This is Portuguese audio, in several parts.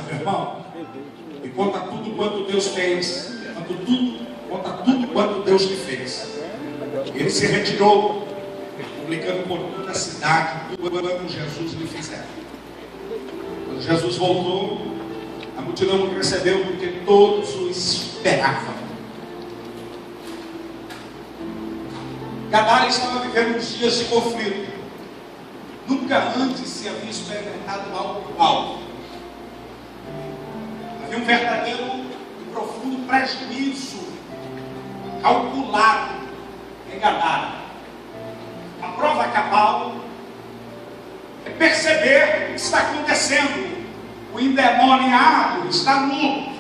meu irmão, e conta tudo quanto Deus fez, conta tudo quanto Deus lhe fez. Ele se retirou, publicando por toda a cidade tudo quanto Jesus lhe fizeram. Quando Jesus voltou, a multidão o recebeu porque todos o esperavam. Gadara estava vivendo uns dias de conflito. Nunca antes se havia experimentado algo igual. Havia um verdadeiro e profundo prejuízo calculado em Gadara. A prova cabal é perceber o que está acontecendo. O endemoniado está nu.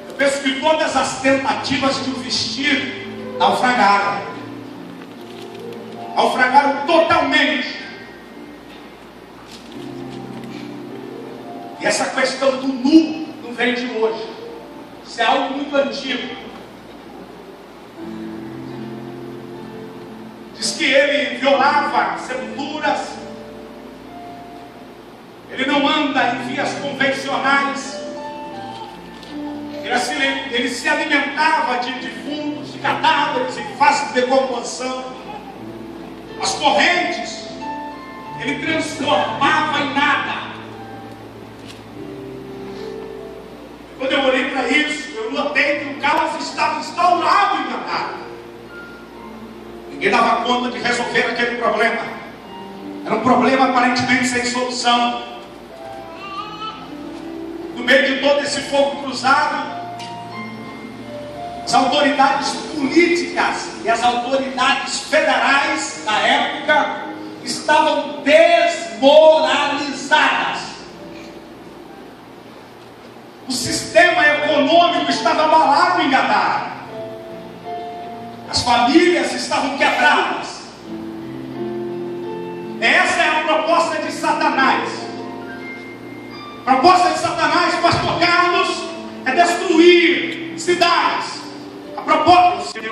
Eu penso que todas as tentativas de o vestir naufragaram totalmente. E essa questão do nu não vem de hoje. Isso é algo muito antigo. Diz que ele violava sepulturas. Ele não anda em vias convencionais. Ele se alimentava de defuntos, de cadáveres em fase de decomposição. As correntes ele transformava em nada. Quando eu olhei para isso, eu notei que o caos estava instaurado em Gadara. Ninguém dava conta de resolver aquele problema. Era um problema aparentemente sem solução. No meio de todo esse fogo cruzado, as autoridades políticas e as autoridades federais da época estavam desmoralizadas. O sistema econômico estava abalado em Gadara. As famílias estavam quebradas. Essa é a proposta de Satanás. A proposta de Satanás, pastor Carlos, é destruir cidades. A proposta de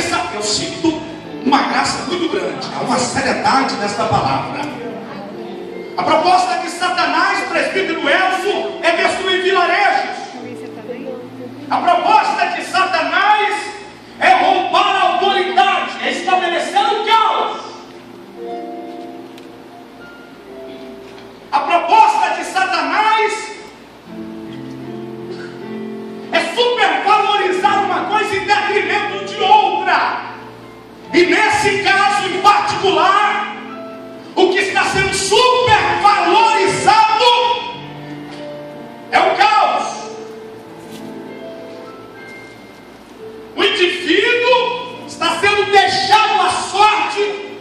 Satanás, eu sinto uma graça muito grande, há uma seriedade nesta palavra. A proposta de Satanás, presbítero Elso, é destruir vilarejos. A proposta de Satanás é roubar a autoridade, é estabelecer o caos. A proposta de Satanás é supervalorizar uma coisa em detrimento de outra. E nesse caso em particular, o que está sendo supervalorizado é o caos. O indivíduo está sendo deixado à sorte.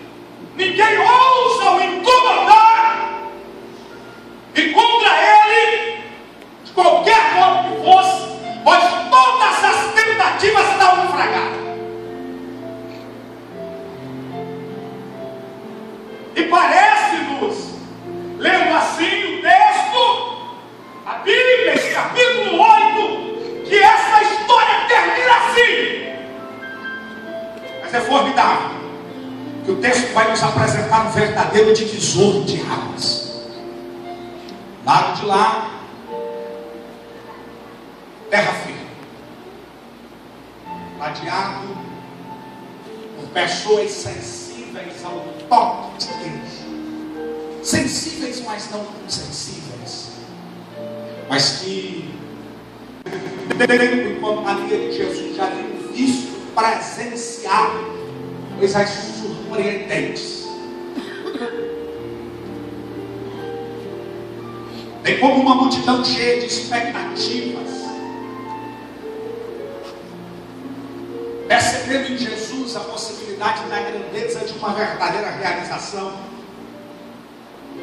Ninguém ousa o incomodar. E contra ele, de qualquer modo que fosse, pois todas as tentativas estão naufragadas. E parece-nos, lendo assim o texto, a Bíblia, esse capítulo 8, que essa história termina assim. Mas é formidável que o texto vai nos apresentar um verdadeiro divisor de águas. Lado de lá, terra firme, ladeado por pessoas sensíveis ao toque de Deus. Sensíveis, mas não tão sensíveis. Mas que, enquanto Maria de Jesus já tinham visto, presenciar coisas surpreendentes. Bem como uma multidão cheia de expectativas, percebendo em Jesus a possibilidade da grandeza de uma verdadeira realização.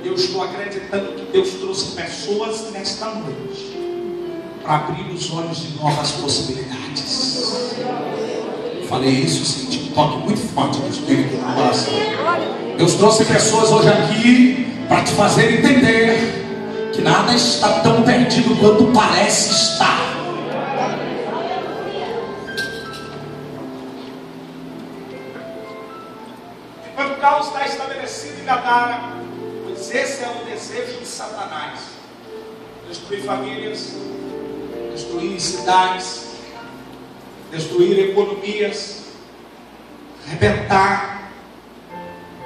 Eu estou acreditando que Deus trouxe pessoas nesta noite para abrir os olhos de novas possibilidades. Eu falei isso, senti um toque muito forte do Espírito no coração. Deus trouxe pessoas hoje aqui para te fazer entender que nada está tão perdido quanto parece estar. Enquanto o caos está estabelecido em Gadara, esse é o desejo de Satanás: destruir famílias, destruir cidades, destruir economias, arrebentar.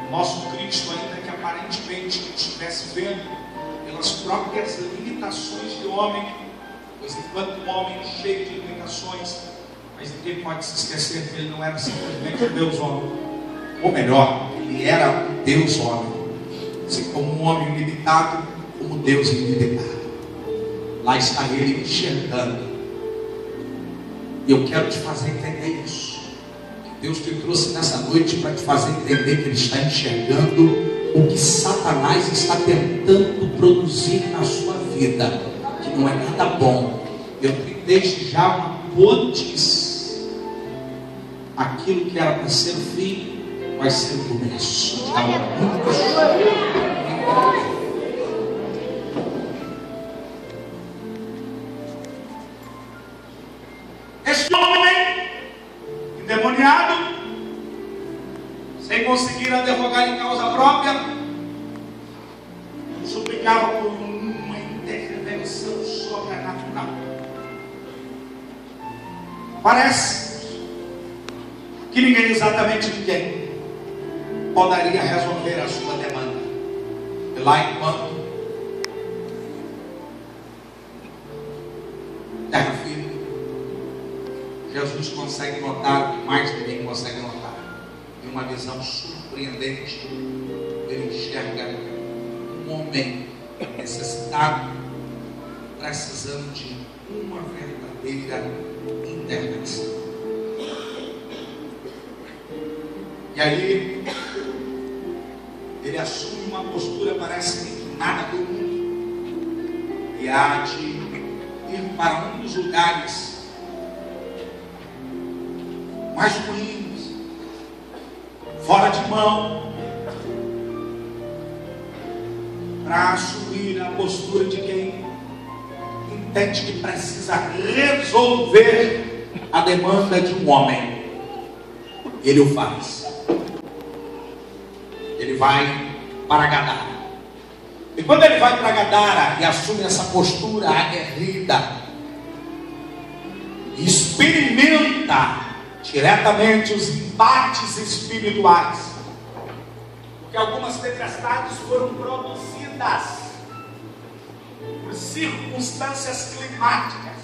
Nosso Cristo, ainda que aparentemente não estivesse vendo pelas próprias limitações de homem, pois enquanto um homem cheio de limitações, mas ninguém pode se esquecer que ele não era simplesmente um Deus homem, ou melhor, ele era um Deus homem, assim como um homem limitado, como Deus ilimitado. Lá está ele enxergando, e eu quero te fazer entender isso. Deus te trouxe nessa noite para te fazer entender que Ele está enxergando o que Satanás está tentando produzir na sua vida, que não é nada bom. Eu te deixo já uma boa notícia: aquilo que era para ser o fim vai ser o começo. Este homem endemoniado, sem conseguir advogar em causa própria, suplicava por uma intervenção sobrenatural. Parece que ninguém, exatamente ninguém, poderia resolver a sua demanda. E lá enquanto terra firme, Jesus consegue notar o que mais ninguém consegue notar. E uma visão surpreendente. Ele enxerga um homem necessitado, precisando de uma verdadeira intervenção. E aí ele assume uma postura, parece que nada do mundo, e há de ir para um dos lugares mais ruins, fora de mão, para assumir a postura de quem entende que precisa resolver a demanda de um homem. Ele o faz. Ele vai para Gadara. E quando ele vai para Gadara e assume essa postura aguerrida, experimenta diretamente os embates espirituais, porque algumas tempestades foram produzidas por circunstâncias climáticas,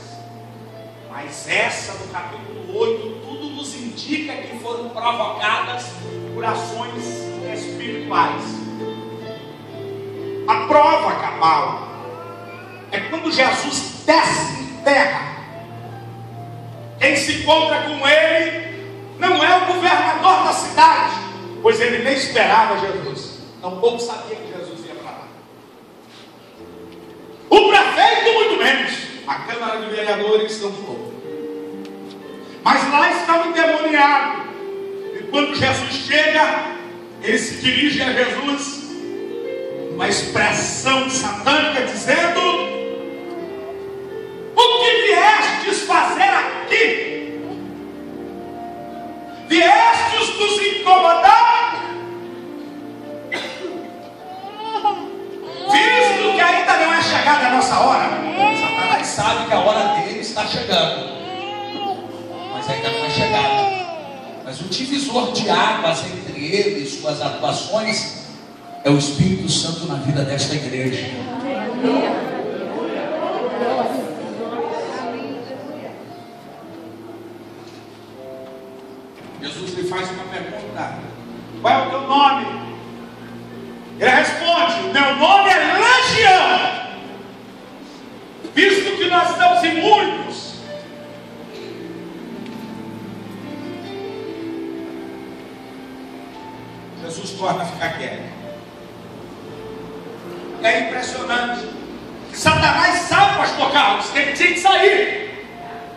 mas essa do capítulo 8, tudo nos indica que foram provocadas por ações espirituais. A prova cabal é quando Jesus desce em terra. Quem se encontra com ele não é o governador da cidade, pois ele nem esperava Jesus, tampouco sabia que Jesus ia para lá. O prefeito muito menos, a Câmara de Vereadores tampouco. Mas lá está o endemoniado, e quando Jesus chega, ele se dirige a Jesus, uma expressão satânica, dizendo: o que viestes fazer aqui? Viestes nos incomodar? Visto que ainda não é chegada a nossa hora. Satanás sabe que a hora dele está chegando, mas ainda não é chegada. Mas o divisor de águas entre ele e suas atuações é o Espírito Santo na vida desta igreja. Jesus lhe faz uma pergunta: qual é o teu nome? Ele responde: o meu nome é Legião, visto que nós estamos em muitos. Jesus torna a ficar quieto. É impressionante. Satanás sabe, pastor Carlos, que ele tinha que sair,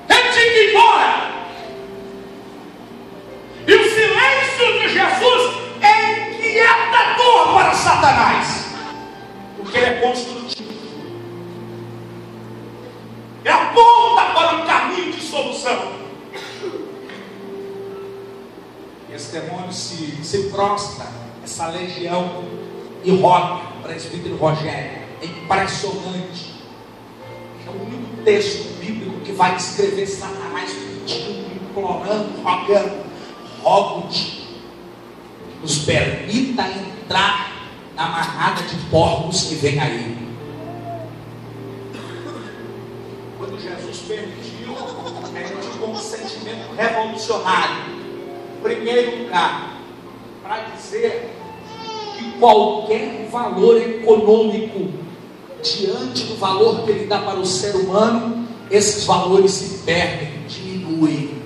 ele tinha que ir embora. E o silêncio de Jesus é inquietador para Satanás, porque ele é construtivo. Ele aponta para um caminho de solução. E esse demônio se prostra, essa legião, e roga presbítero Rogério, é impressionante. É o único texto bíblico que vai descrever Satanás pedindo, implorando, rogando: rogo-te que nos permita entrar na manada de porcos que vem aí. Quando Jesus permitiu, ele tinha um sentimento revolucionário. Em primeiro lugar, para dizer que qualquer valor econômico, diante do valor que ele dá para o ser humano, esses valores se perdem, diminuem.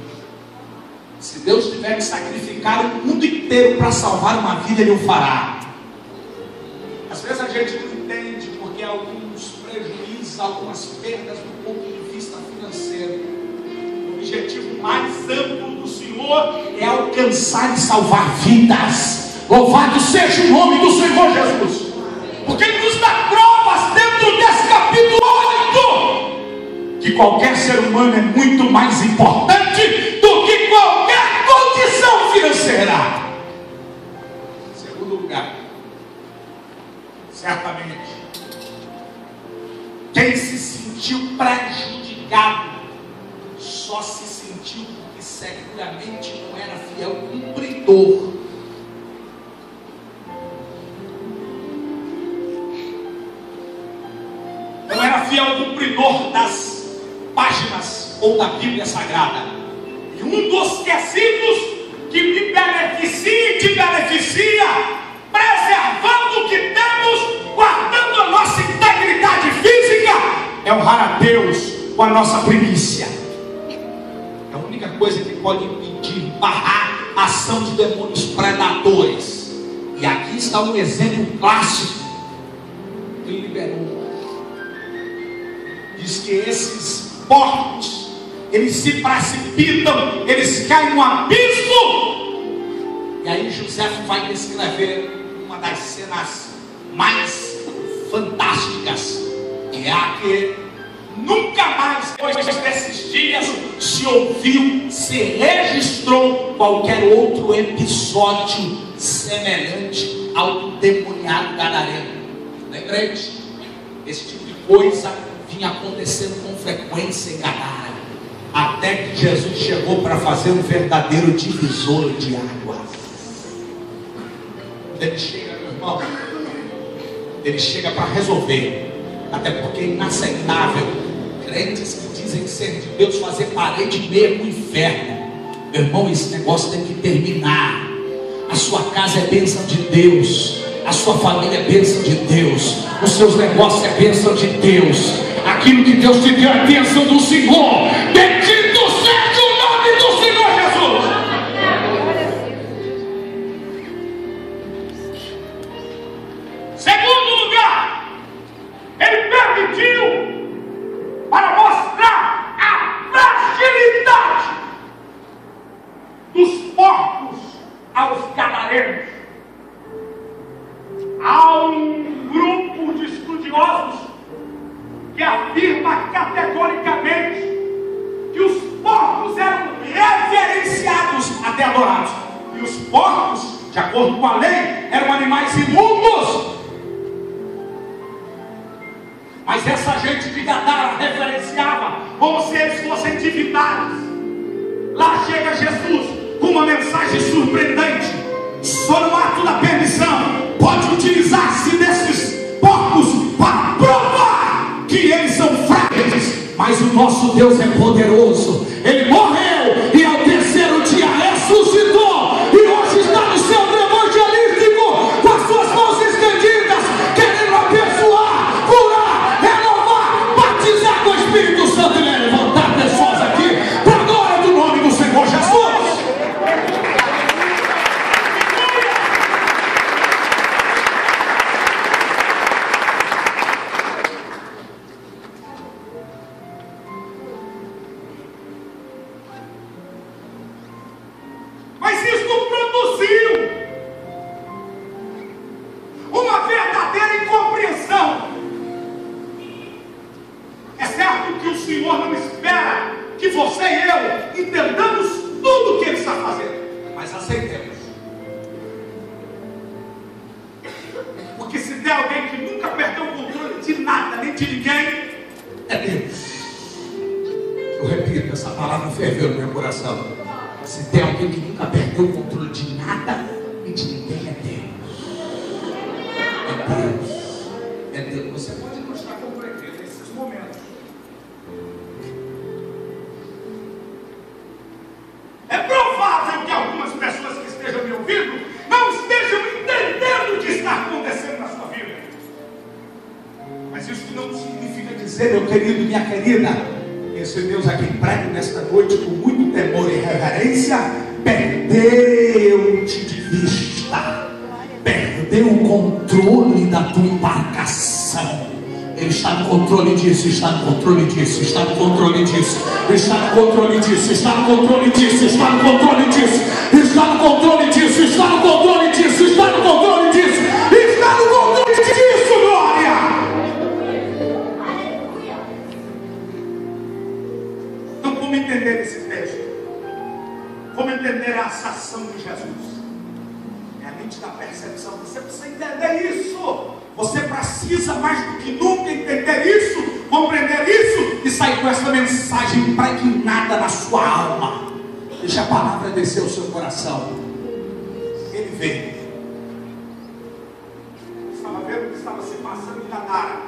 Se Deus tiver que sacrificar o mundo inteiro para salvar uma vida, Ele o fará. Às vezes a gente não entende porque há alguns prejuízos, algumas perdas do ponto de vista financeiro. O objetivo mais amplo do Senhor é alcançar e salvar vidas. Louvado seja o nome do Senhor Jesus, porque Ele nos dá provas dentro desse capítulo 8 que qualquer ser humano é muito mais importante do que qualquer condição financeira. Em segundo lugar, certamente, quem se sentiu prejudicado só se sentiu porque seguramente não era fiel cumpridor. Não era fiel cumpridor das páginas ou da Bíblia Sagrada. E um dos quesitos que me beneficia e te beneficia, preservando o que temos, guardando a nossa integridade física, é honrar a Deus com a nossa primícia. É a única coisa que pode impedir, barrar a ação de demônios predadores. E aqui está um exemplo clássico que ele liberou. Diz que esses porcos, eles se precipitam, eles caem no abismo. E aí José vai descrever uma das cenas mais fantásticas, que é a que nunca mais, depois desses dias, se ouviu, se registrou qualquer outro episódio semelhante ao demoniado gadareno. Lembrete, esse tipo de coisa vinha acontecendo com frequência em Gadara, até que Jesus chegou para fazer um verdadeiro divisor de águas. Ele chega, meu irmão, ele chega para resolver, até porque é inaceitável crentes que dizem ser de Deus fazer parede e meia com o inferno. Meu irmão, esse negócio tem que terminar. A sua casa é bênção de Deus, a sua família é bênção de Deus, os seus negócios é bênção de Deus, aquilo que Deus te deu é bênção do Senhor. Bendito seja o nome do Senhor Jesus. Segundo lugar, Ele permitiu para mostrar a fragilidade dos porcos aos gadarenos. Há um grupo de estudiosos que afirma categoricamente que os porcos eram reverenciados até adorados. E os porcos, de acordo com a lei, eram animais imundos. Mas essa gente de Gadara reverenciava como se eles fossem divindades. Lá chega Jesus com uma mensagem surpreendente. Só no ato da permissão pode utilizar-se desses porcos para provar que eles são frágeis. Mas o nosso Deus é poderoso. Ele morreu e ao terceiro dia ressuscitou. E hoje está no centro evangelístico, com as suas mãos estendidas, querendo abençoar, curar, renovar, batizar com o Espírito Santo e levantar pessoas aqui para a glória do nome do Senhor Jesus. ferveu no meu coração. Se tem alguém que nunca perdeu o controle de nada e de ninguém, é Deus. É Deus. Você pode não estar compreendendo nesses momentos. É provável que algumas pessoas que estejam me ouvindo não estejam entendendo o que está acontecendo na sua vida. Mas isso não significa dizer, meu querido e minha querida, esse Deus a quem prego nesta noite com muito temor e reverência, perdeu-te de vista, perdeu o controle da tua embarcação. Ele está no controle disso, está no controle disso, está no controle disso, está no controle disso, está no controle disso, está no controle disso, está no controle disso, está no controle disso, está no controle disso, está no controle disso, glória! Então, como entender esse texto? Como entender a ação de Jesus? É a mente da percepção. Você precisa entender isso. Você precisa mais do que nunca entender isso, compreender isso e sair com essa mensagem impregnada na sua alma. Deixa a palavra descer ao seu coração. Ele veio. Estava vendo o que estava se passando em Gadara.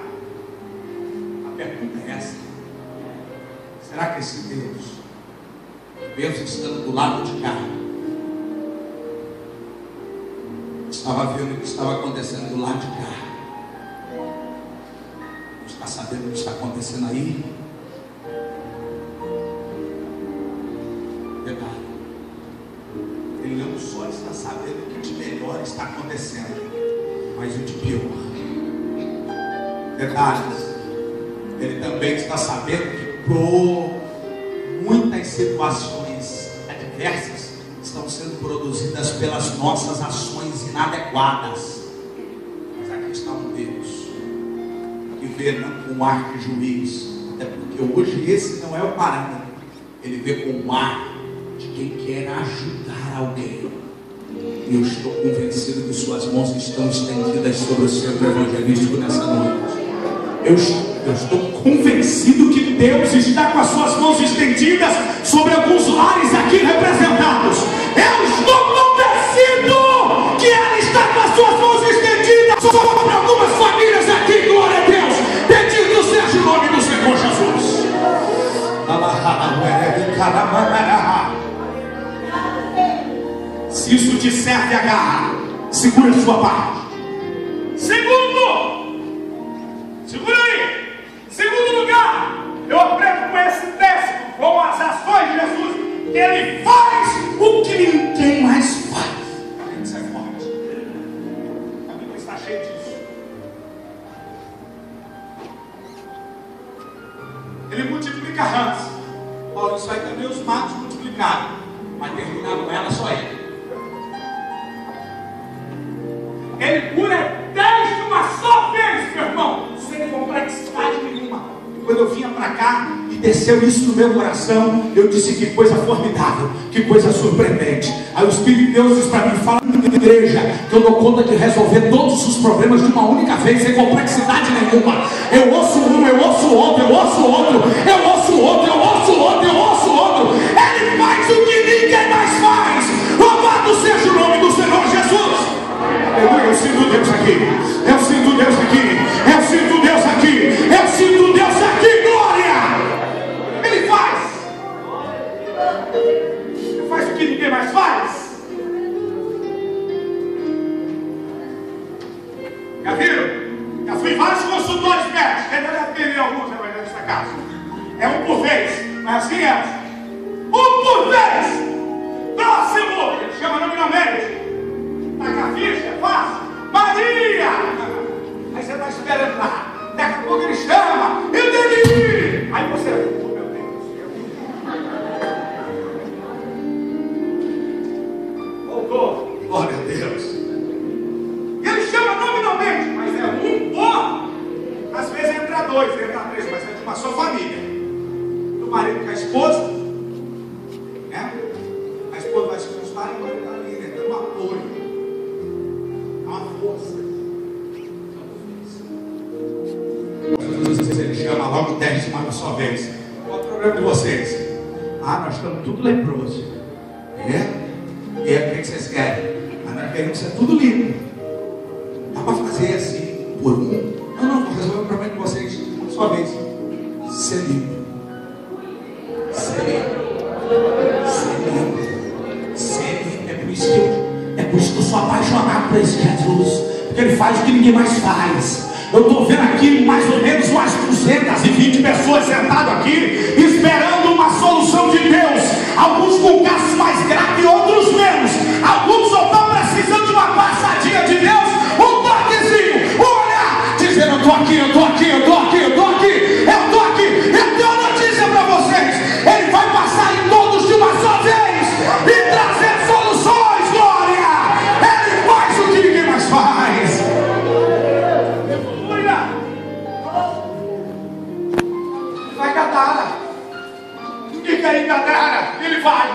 A pergunta é essa: será que esse Deus estando do lado de cá, estava vendo o que estava acontecendo do lado de cá? Está sabendo o que está acontecendo aí? Verdade. Ele não só está sabendo o que de melhor está acontecendo, mas o de pior. Verdade. Ele também está sabendo que por muitas situações adversas estão sendo produzidas pelas nossas ações inadequadas. Mas aqui está um Deus que vê não com um ar de juiz, até porque hoje esse não é o parâmetro. Ele vê com um ar de quem quer ajudar alguém. E eu estou convencido que suas mãos estão estendidas sobre o centro evangelístico nessa noite. Eu estou convencido que Deus está com as suas mãos estendidas sobre alguns lares aqui representados. Eu estou convencido que Ele está com as suas mãos estendidas sobre algumas famílias aqui, glória a Deus. Bendito seja o nome do Senhor Jesus. Se isso te serve, agarra, segura a sua parte. Segura aí. Segundo lugar, eu aprendo com esse texto, com as ações de Jesus, que Ele faz o que ninguém mais faz. Isso é forte. A Bíblia está cheia disso. Ele multiplica rãs. Paulo, isso aí também os matos multiplicaram, mas terminaram com ela só Ele. Ele cura 10 de uma só vez, meu irmão, sem complexidade nenhuma. Quando eu vinha para cá e desceu isso no meu coração, eu disse: que coisa formidável, que coisa surpreendente. Aí o Espírito de Deus diz para mim: fala na igreja que eu dou conta de resolver todos os problemas de uma única vez, sem complexidade nenhuma. Eu ouço um, eu ouço outro, eu ouço outro, eu ouço outro, eu ouço outro, eu ouço outro. Ele faz o que ninguém mais faz. Louvado seja o nome do Senhor Jesus. Aleluia, eu sinto Deus aqui, eu sinto Deus aqui, eu sinto Deus aqui, eu sinto Deus aqui, glória! Ele faz o que ninguém mais faz. Já viram? Já fui em vários consultórios médicos, quem já teve alguns nessa casa. É um por vez, mas assim é. Um por vez! Próximo! Ele chama nominalmente. Taca a ficha, é fácil. Maria! Aí você está esperando lá. Daqui a pouco ele chama. Eu dele! Aí você... Oh, meu Deus. Voltou. Glória a Deus. E ele chama nominalmente. Mas é um por... Às vezes entra dois, entra três. Mas é de uma só família. Do marido com a esposa. Né? A esposa vai se constar e o marido está ali, né? Dando apoio. Ele chama logo 10 de uma só vez. Qual é o problema de vocês? Ah, nós estamos tudo leproso. E aí, o que vocês querem? Ah, nós queremos ser tudo limpo. Dá para fazer assim, por um? Não, vou resolver o problema de vocês uma só vez. Ser limpo. Ser limpo. Ser limpo. Ser limpo. É por isso que eu sou apaixonado por esse Jesus. Porque ele faz o que ninguém mais faz. Eu estou vendo aqui mais ou menos umas 220 pessoas sentadas aqui, esperando uma solução de Deus. Alguns com casos mais graves e outros menos. Alguns só estão precisando de uma passadinha de Deus, um toquezinho, um olhar, dizendo: eu estou aqui, eu estou aqui, eu estou aqui, eu estou aqui, eu estou aqui. Eu tenho uma notícia para vocês: ele vai passar em todos de uma só vez e trazer soluções, glória. Ele faz o que ninguém mais faz. Vai Gadara. Ninguém quer ir Gadara. Ele vai.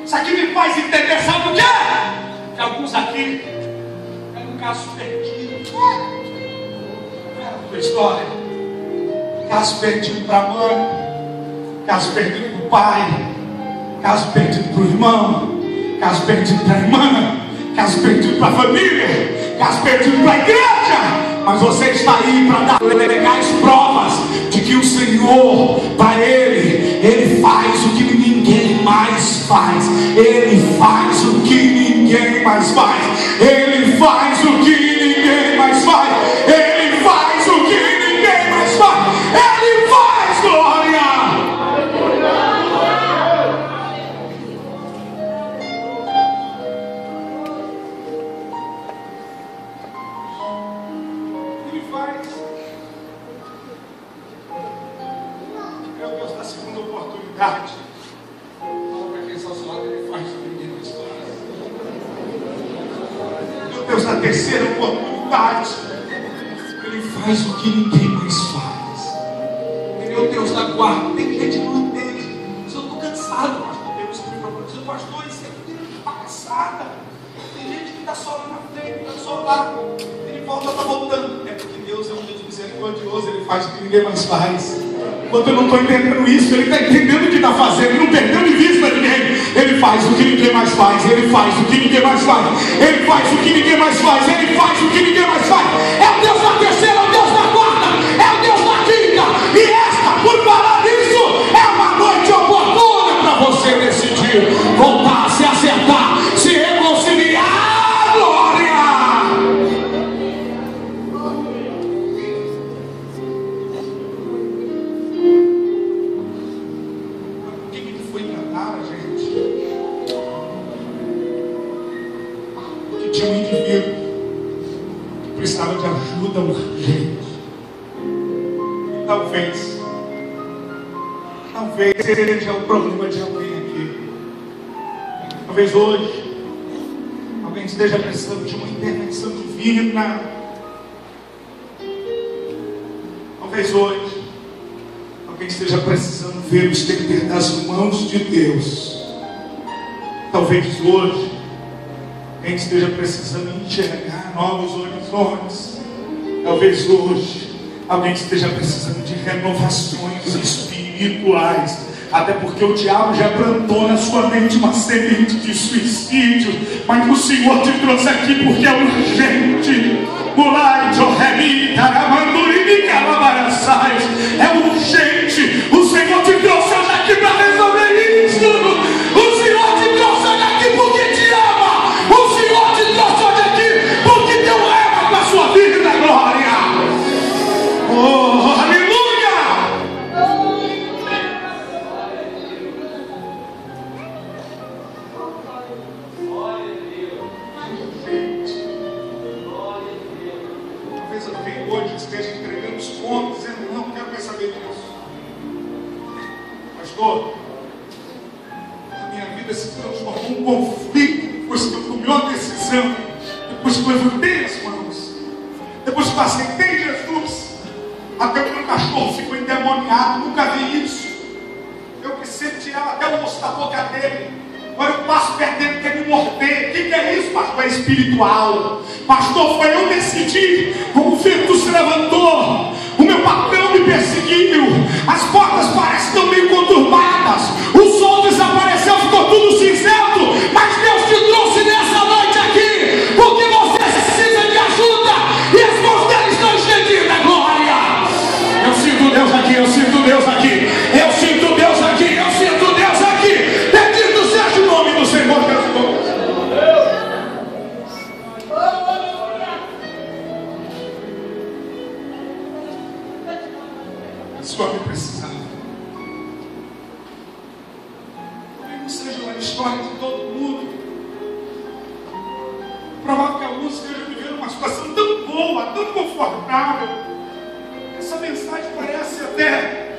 Isso aqui me faz entender, sabe o quê? Que alguns aqui é um caso perdido. Tua história. Caso perdido para a mãe, caso perdido para o pai, caso perdido para o irmão, caso perdido para a irmã, caso perdido para a família, caso perdido para a igreja. Mas você está aí para dar legais provas de que o Senhor, para Ele faz o que ninguém mais faz. Ele faz o que ninguém mais faz. Ele faz o que ninguém mais faz. Ele faz o que ninguém mais faz. Ele faz, glória. É o Deus da segunda oportunidade. Fala para quem está ao seu lado, ele faz o que ninguém mais faz. É o Deus da terceira oportunidade. Ele faz o que ninguém mais faz. Ele é o Deus da quarta. Tem gente que não entende. Mas eu estou cansado, pastor. Deus me falou, pastor, isso é palhaçada. Tem gente que está só lá na frente, está só lá. Ele volta, está voltando. É porque Deus é um Deus misericordioso. Ele faz o que ninguém mais faz. Quando eu não estou entendendo isso, ele está entendendo o que está fazendo, ele não perdeu de vista ninguém. Ele faz o que ninguém mais faz, ele faz o que ninguém mais faz, ele faz o que ninguém mais faz, ele faz o que ninguém mais faz. É o Deus da terceira, é o Deus da quarta, é o Deus da quinta. E esta, por falar nisso, é uma noite oportuna para você decidir voltar, se acertar, se reconciliar, glória. Tinha um indivíduo que precisava de ajuda urgente. E talvez seja o problema de alguém aqui. Talvez hoje alguém esteja precisando de uma intervenção divina. Talvez hoje alguém esteja precisando ver o estender das mãos de Deus. Talvez hoje quem esteja precisando enxergar novos horizontes. Talvez hoje alguém esteja precisando de renovações espirituais. Até porque o diabo já plantou na sua mente uma semente de suicídio. Mas o Senhor te trouxe aqui porque é urgente. É urgente. O Senhor te trouxe hoje aqui para resolver isso. O Senhor te trouxe hoje aqui porque te ama. O Senhor te trouxe hoje aqui porque tem um lema para a sua vida, glória. Oh, aleluia. Talvez alguém hoje esteja entregando os pontos, dizendo: não quero mais saber disso. Pastor, a minha vida se transformou em um conflito depois que eu tomei uma decisão, depois que eu levantei as mãos, depois que eu aceitei Jesus. Até o meu cachorro ficou endemoniado, nunca vi isso. Eu que sempre tirava até o osso da boca dele. Agora eu passo perto dele, quer me morder. O que é isso, pastor? É espiritual. Pastor, foi eu decidi. O vento se levantou. O meu patrão me perseguiu. As portas parecem tão meio conturbadas. O sol desapareceu, ficou tudo cinzento. Mas Deus te trouxe nessa noite aqui, porque você precisa de ajuda. E as mãos dele estão estendidas. Glória! Eu sinto Deus aqui, eu sinto Deus aqui. Eu sinto Deus aqui, eu sinto Deus aqui. Bendito seja o nome do Senhor Jesus. Estou me precisando. Talvez não seja uma história de todo mundo. Provável que alguns estejam vivendo uma situação tão boa, tão confortável. Essa mensagem parece até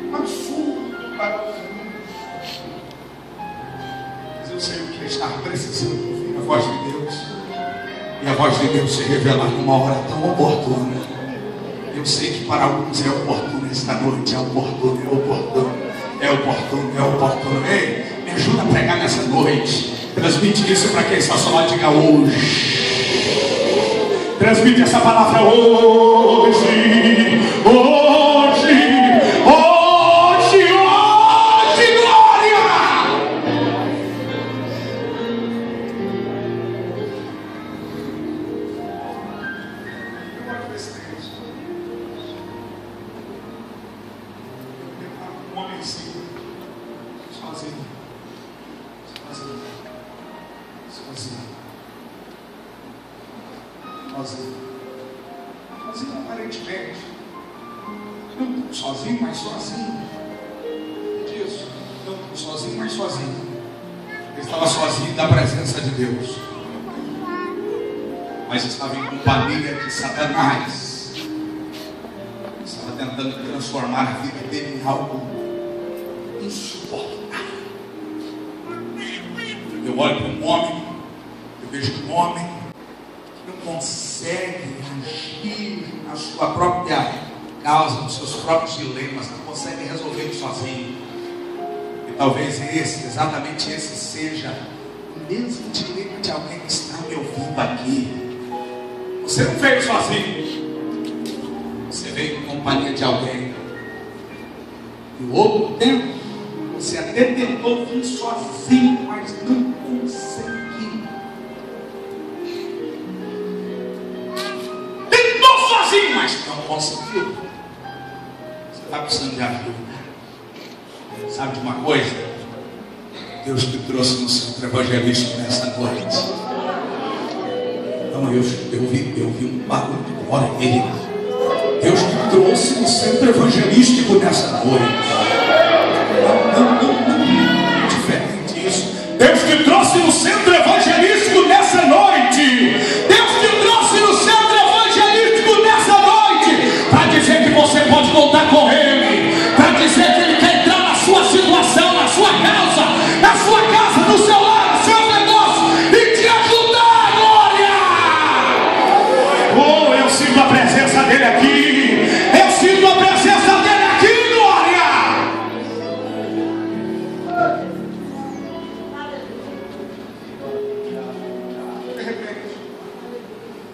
um absurdo para alguns. Mas eu sei o que é estar precisando ouvir a voz de Deus. E a voz de Deus se revelar numa hora tão oportuna. Eu sei que para alguns é oportuno esta noite, é oportuno, é oportuno, é oportuno, é oportuno. Ei, me ajuda a pregar nessa noite. Transmite isso para quem está só, diga hoje. Transmite essa palavra hoje, hoje, hoje, hoje, glória. Um homem assim, sozinho, aparentemente, não sozinho, mas sozinho. Disso, não sozinho, mas sozinho. Ele estava sozinho da presença de Deus, mas estava em companhia de Satanás. Estava tentando transformar a vida dele em algo insuportável. Eu olho para um homem, eu vejo um homem que não consegue agir na sua própria causa, nos seus próprios dilemas, não consegue resolver isso sozinho. E talvez exatamente esse seja o mesmo dilema de alguém que está me ouvindo aqui. Você não veio sozinho, você veio em companhia de alguém. E o outro tempo, você até tentou vir sozinho, mas não conseguiu. Tentou sozinho, mas não conseguiu. Você está precisando de ajuda. Sabe de uma coisa? Deus te trouxe no centro evangelístico nessa noite. Não, eu vi um barulho de glória nele. Deus te trouxe no centro evangelístico nessa noite. Não, diferente isso. Deus te trouxe no centro evangelístico nessa noite. Deus te trouxe no centro evangelístico nessa noite para dizer que você pode contar com Ele, para dizer que Ele quer entrar na sua situação, na sua causa, na sua casa, no seu lar, no seu negócio e te ajudar, glória! Oh, eu sinto a presença dEle aqui. Eu sinto a presença dEle aqui, glória! De repente,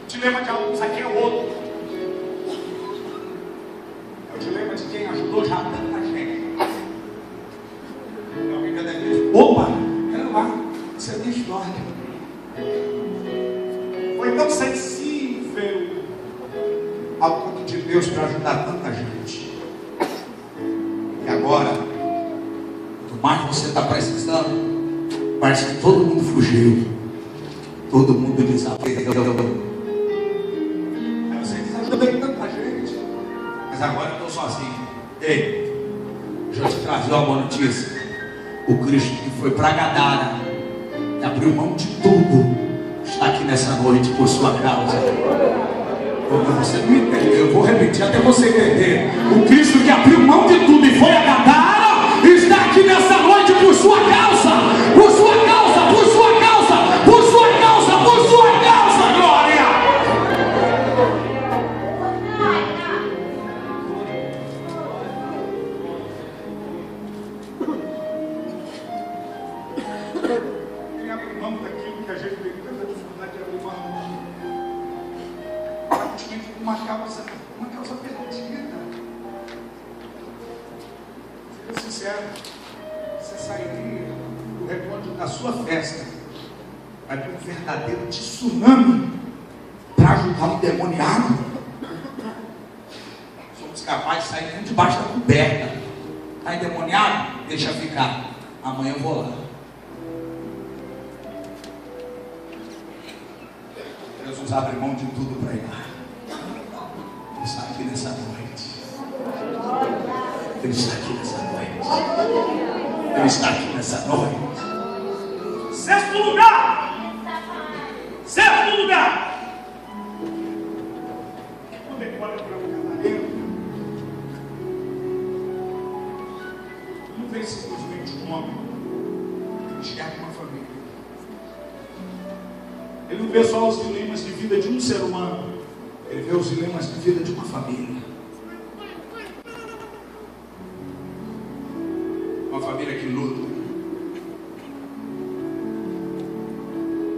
o dilema de alguns aqui é outro. É o dilema de quem ajudou já tanta gente. E alguém já deve dizer: opa, quero lá, isso é minha história. Foi tão sensível ao ponto de Deus para ajudar tanta gente. E agora, quanto mais você está precisando, parece que todo mundo fugiu, todo mundo desapareceu. Aí você diz: ajudei tanta gente, mas agora eu estou sozinho. Ei, deixa eu te trazer uma boa notícia. O Cristo que foi para Gadara e abriu mão de tudo está aqui nessa noite por sua causa. Você não entendeu, eu vou repetir até você entender. O Cristo que abriu mão de tudo e foi a Gadara está aqui nessa noite por sua causa, por sua causa, por sua causa, por sua causa, por sua causa, glória! Quem abre mão daquilo que a gente tem tanta dificuldade de abrir mão, uma causa perdida. sincero, você sairia do recôndito da sua festa para ter um verdadeiro tsunami para ajudar o endemoniado? Somos capazes de sair debaixo da coberta. Está endemoniado? Deixa ficar. Amanhã eu vou lá. Jesus abre mão de tudo para ir lá. Ele está aqui nessa noite. Ele está aqui nessa noite. Ele está aqui nessa noite. Sexto lugar. Sexto lugar. Quando ele olha para o casamento, não vê simplesmente um homem, ele enxerga uma família. Ele não vê só os dilemas de vida de um ser humano, ele vê os dilemas de vida de uma família. Uma família que luta.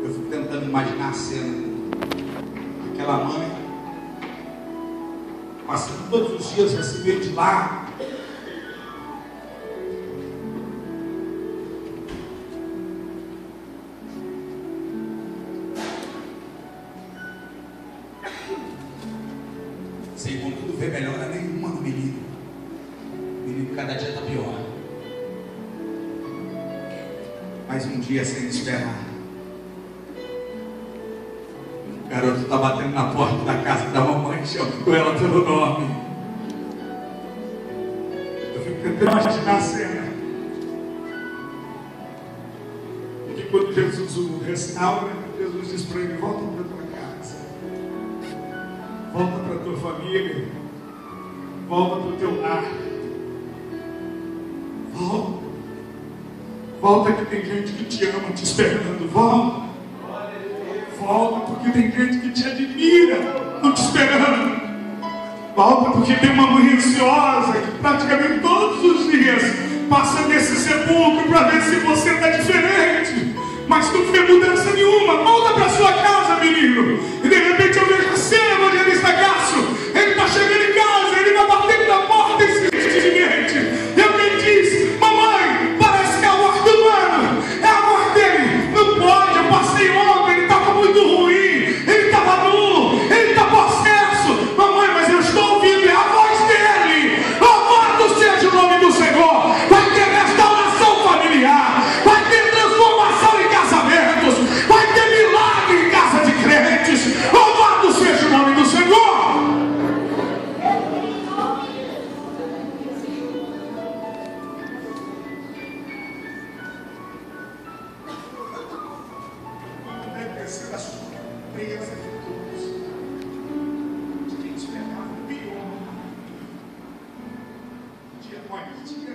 Eu fico tentando imaginar a cena. Aquela mãe passando todos os dias receber de lá sei, quando tudo vê melhora nenhuma no menino. O menino cada dia está pior. Mas um dia, sem esperar, o garoto está batendo na porta da casa da mamãe, chamando ela pelo nome. Eu fico tentando imaginar a cena. Porque quando Jesus o restaura, Jesus diz para ele: volta para tua casa, volta para tua família, volta para o teu lar, volta que tem gente que te ama te esperando, volta porque tem gente que te admira não te esperando, volta porque tem uma mãe ansiosa que praticamente todos os dias passa nesse sepulcro para ver se você está diferente, mas não vê mudança nenhuma. Volta para sua casa, menino. E de repente eu vejo a cena do evangelista Cássio. Ele está chegando em casa, ele vai batendo na porta insistentemente. E alguém diz: mamãe, parece que é a morte do mano. É a morte dele. Não pode, eu passei ontem, ele estava muito ruim, ele estava nu, ele está possesso. Mamãe, mas eu estou ouvindo, é a voz dele. Louvado seja o nome do Senhor. Vai ter restauração familiar, vai ter transformação em casamentos, vai ter milagre em casa de crentes. Louvado seja o nome do Senhor. Deve ter sido a surpresa de todos, de quem esperava o pior. Dia após dia,